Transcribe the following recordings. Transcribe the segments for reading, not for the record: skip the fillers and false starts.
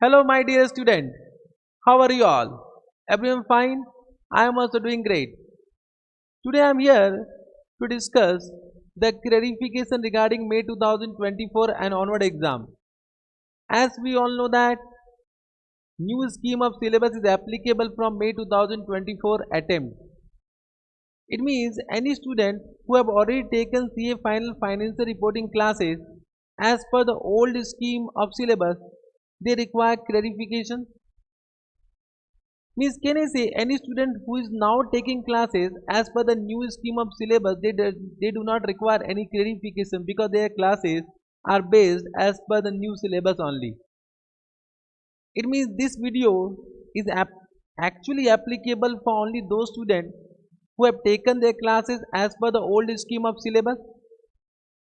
Hello, my dear student. How are you all? Everyone fine? I am also doing great. Today I am here to discuss the clarification regarding May 2024 and onward exam. As we all know that new scheme of syllabus is applicable from May 2024 attempt. It means any student who have already taken CA final financial reporting classes as per the old scheme of syllabus, they require clarification. Means can I say any student who is now taking classes as per the new scheme of syllabus, they do not require any clarification because their classes are based as per the new syllabus only. It means this video is actually applicable for only those students who have taken their classes as per the old scheme of syllabus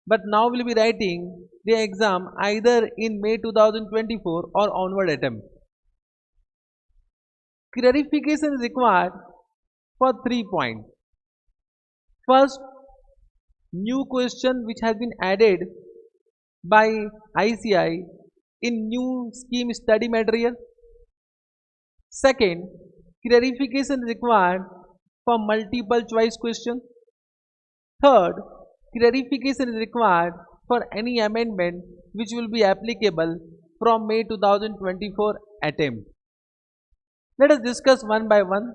but now will be writing the exam either in May 2024 or onward attempt. Clarification is required for 3 points. First, new question which has been added by ICI in new scheme study material. Second, clarification is required for multiple choice question. Third, clarification is required for any amendment which will be applicable from May 2024 attempt. Let us discuss one by one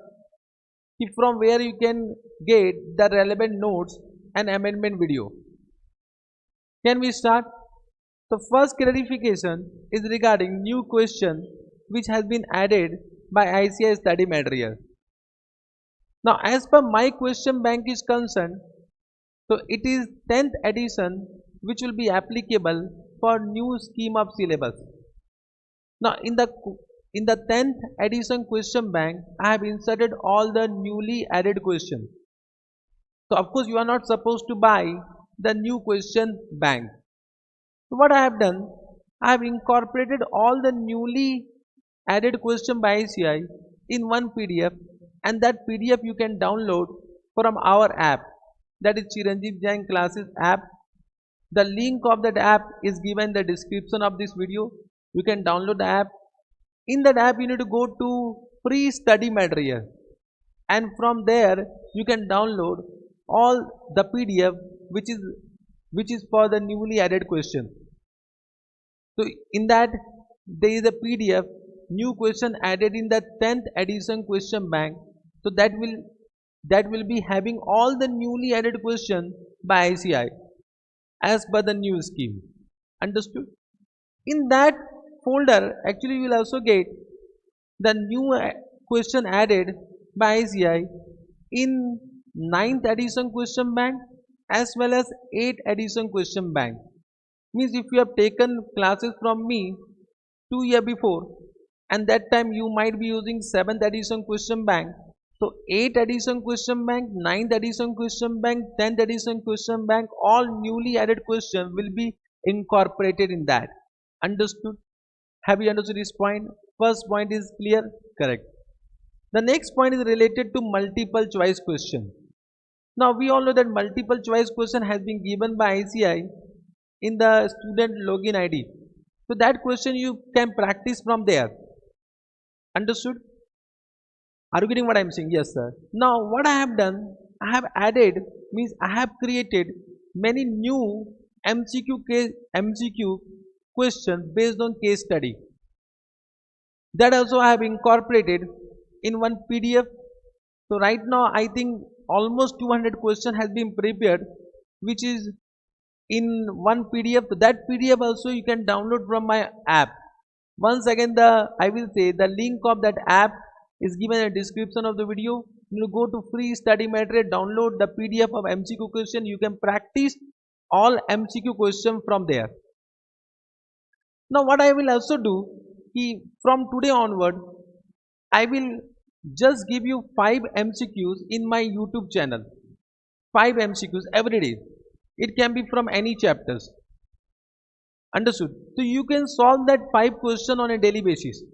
from where you can get the relevant notes and amendment video. Can we start? The first clarification is regarding new question which has been added by ICI study material. Now as per my question bank is concerned, so it is 10th edition which will be applicable for new scheme of syllabus. Now in the 10th edition question bank, I have inserted all the newly added questions. So of course you are not supposed to buy the new question bank. So what I have done, I have incorporated all the newly added question by ICI in one PDF, and that PDF you can download from our app, that is Chiranjeev Jain classes app. The link of that app is given in the description of this video. You can download the app. In that app you need to go to free study material, and from there you can download all the PDF which is for the newly added question. So in that there is a PDF new question added in the 10th edition question bank. So that will be having all the newly added question by ICI as per the new scheme. Understood? In that folder actually you will also get the new question added by ICI in 9th edition question bank as well as 8th edition question bank. Means if you have taken classes from me 2 years before and that time you might be using 7th edition question bank, so 8th edition question bank, 9th edition question bank, 10th edition question bank, all newly added question will be incorporated in that. Understood? Have you understood this point? First point is clear? Correct. The next point is related to multiple choice question. Now we all know that multiple choice question has been given by ICI in the student login ID. So that question you can practice from there. Understood? Are you getting what I am saying? Yes sir. Now what I have done, I have added, means I have created many new MCQ questions based on case study. That also I have incorporated in one PDF. So right now I think almost 200 question has been prepared which is in one PDF. So that PDF also you can download from my app. Once again I will say the link of that app is given in the description of the video. You go to free study material, download the PDF of MCQ question. You can practice all MCQ question from there. Now what I will also do, from today onward I will just give you 5 MCQs in my YouTube channel. 5 MCQs every day. It can be from any chapters. Understood? So you can solve that 5 question on a daily basis.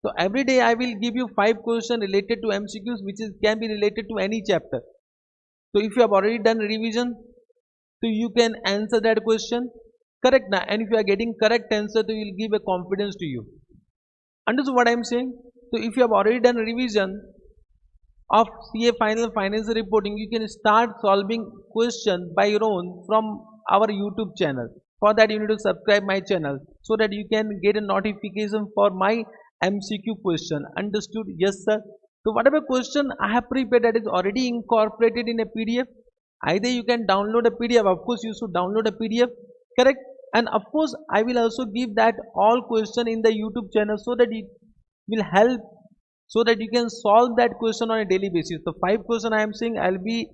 So every day I will give you 5 questions related to MCQs which can be related to any chapter. So if you have already done revision, so you can answer that question correct now, and if you are getting correct answer, so you will give a confidence to you. Understood what I am saying? So if you have already done revision of CA final financial reporting, you can start solving questions by your own from our YouTube channel. For that you need to subscribe my channel so that you can get a notification for my MCQ question. Understood? Yes sir. So whatever question I have prepared, that is already incorporated in a PDF. Either you can download a PDF, of course you should download a PDF, correct? And of course I will also give that all question in the YouTube channel so that it will help, so that you can solve that question on a daily basis. So 5 questions I am saying I'll be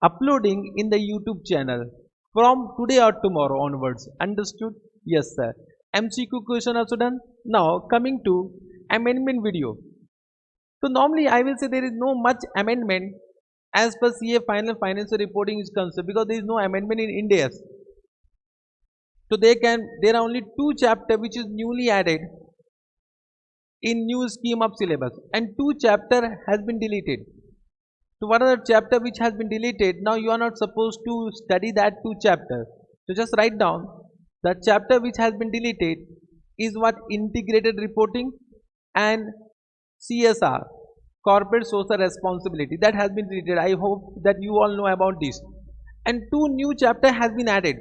uploading in the YouTube channel from today or tomorrow onwards. Understood? Yes sir. MCQ question also done. Now coming to amendment video. So normally I will say there is no much amendment as per CA final financial reporting is concerned, because there is no amendment in India. So there are only 2 chapters which is newly added in new scheme of syllabus, and 2 chapters has been deleted. So what are the chapter which has been deleted? Now you are not supposed to study that 2 chapters. So just write down the chapter which has been deleted is what integrated reporting and CSR, corporate social responsibility, that has been deleted. I hope that you all know about this. And 2 new chapters has been added.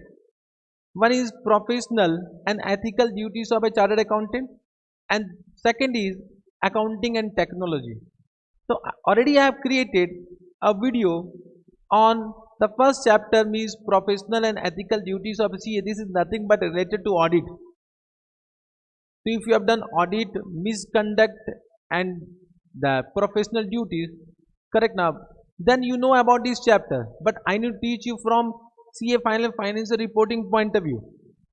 One is professional and ethical duties of a chartered accountant, and second is accounting and technology. So already I have created a video on the first chapter, means professional and ethical duties of CA. This is nothing but related to audit. So if you have done audit, misconduct and the professional duties, correct now, then you know about this chapter. But I need to teach you from CA final financial reporting point of view.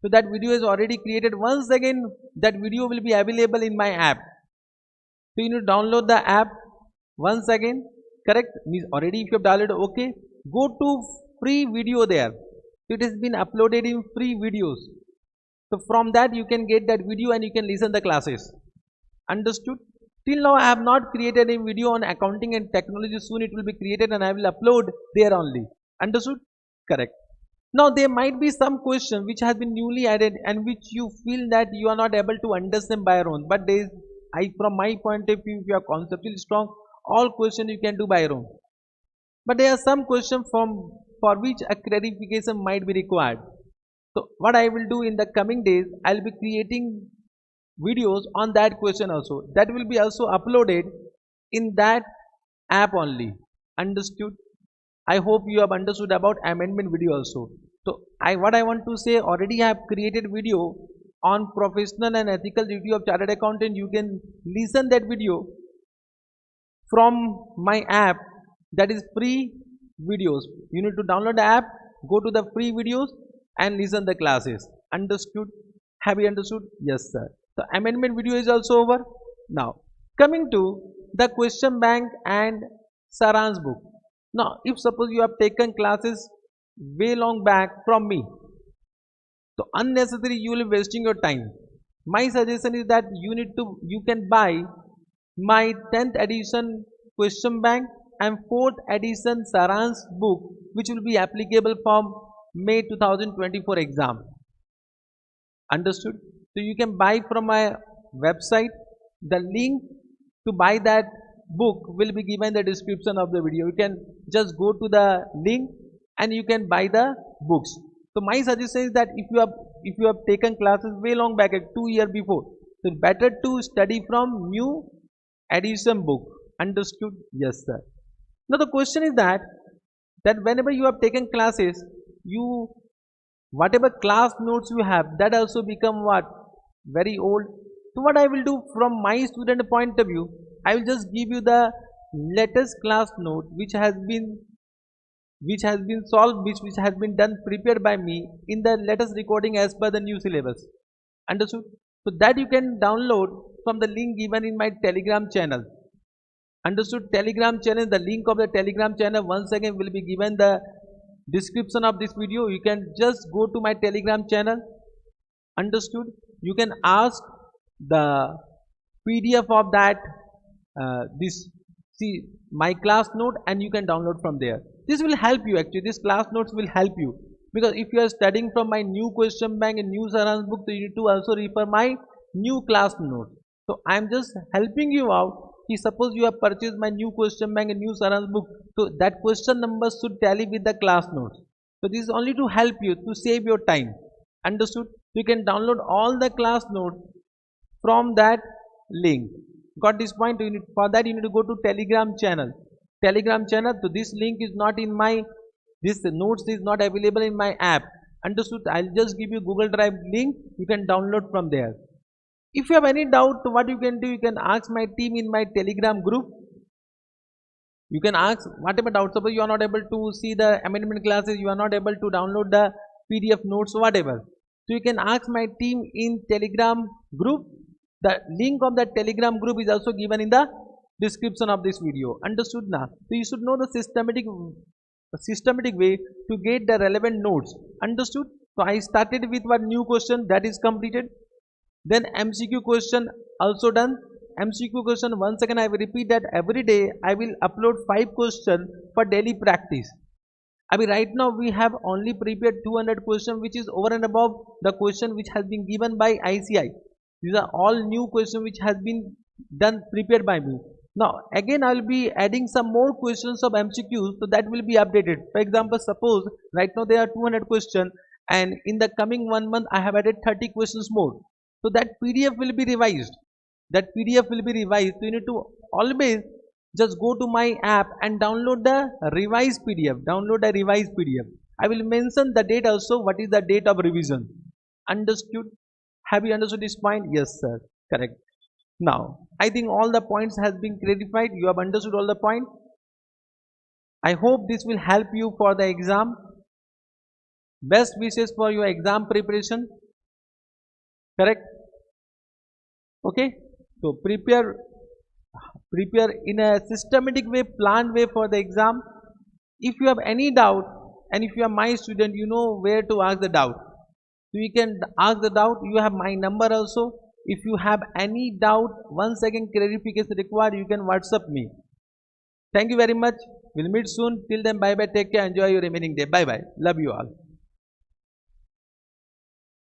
So that video is already created. Once again that video will be available in my app. So you need to download the app once again, correct? Means already if you have downloaded, okay, go to free video there. So it has been uploaded in free videos. So from that you can get that video and you can listen the classes. Understood? Till now I have not created a video on accounting and technology. Soon it will be created and I will upload there only. Understood? Correct. Now there might be some question which has been newly added and which you feel that you are not able to understand by your own. But there is, from my point of view, if you are conceptually strong, all questions you can do by your own. But there are some questions for which a clarification might be required. So what I will do in the coming days, I will be creating videos on that question also. That will be also uploaded in that app only. Understood? I hope you have understood about amendment video also. So what I want to say, already I have created video on professional and ethical duty of chartered accountant. You can listen that video from my app, that is free videos. You need to download the app, go to the free videos and listen the classes. Understood? Have you understood? Yes sir. The amendment video is also over. Now coming to the question bank and Saran's book. Now if suppose you have taken classes way long back from me, so unnecessary you will be wasting your time. My suggestion is that you can buy my 10th edition question bank and 4th edition Saran's book, which will be applicable from May 2024 exam. Understood? So you can buy from my website. The link to buy that book will be given in the description of the video. You can just go to the link and you can buy the books. So my suggestion is that if you have taken classes way long back, like 2 years before, so it's better to study from new edition book. Understood? Yes sir. Now the question is that whenever you have taken classes, whatever class notes you have, that also become what? Very old. So what I will do from my student point of view, I will just give you the latest class note which has been solved, which has been done, prepared by me in the latest recording as per the new syllabus. Understood? So that you can download from the link given in my Telegram channel. Understood? Telegram channel, the link of the Telegram channel once again will be given the description of this video. You can just go to my Telegram channel. Understood? You can ask the PDF of that my class note and you can download from there. This will help you actually. This class notes will help you, because if you are studying from my new question bank and new Saran's book, so you need to also refer my new class note. So I am just helping you out. Suppose you have purchased my new question bank and new Saransh book, so that question number should tally with the class notes. So this is only to help you to save your time. Understood? You can download all the class notes from that link. Got this point? For that you need to go to Telegram channel. Telegram channel. So this link is not in my, this notes is not available in my app. Understood? I'll just give you Google Drive link. You can download from there. If you have any doubt, what you can do, you can ask my team in my Telegram group. You can ask whatever doubt. Suppose you are not able to see the amendment classes, you are not able to download the PDF notes, whatever. So you can ask my team in Telegram group. The link of the Telegram group is also given in the description of this video. Understood now? So you should know the systematic way to get the relevant notes. Understood? So I started with one new question that is completed. Then MCQ question also done. MCQ question, once again I will repeat that every day I will upload 5 questions for daily practice. I mean, right now we have only prepared 200 questions, which is over and above the question which has been given by ICI. These are all new questions which has been done, prepared by me. Now again I will be adding some more questions of MCQs, so that will be updated. For example, suppose right now there are 200 questions and in the coming 1 month I have added 30 questions more. So that PDF will be revised. That PDF will be revised. So you need to always just go to my app and download the revised PDF. Download the revised PDF. I will mention the date also. What is the date of revision? Understood? Have you understood this point? Yes, sir. Correct. Now, I think all the points has been clarified. You have understood all the points. I hope this will help you for the exam. Best wishes for your exam preparation. Correct? Okay, so prepare in a systematic way, planned way for the exam. If you have any doubt and if you are my student, you know where to ask the doubt. So you can ask the doubt. You have my number also. If you have any doubt, once again clarification required, you can WhatsApp me. Thank you very much. We'll meet soon. Till then, bye bye. Take care. Enjoy your remaining day. Bye bye. Love you all.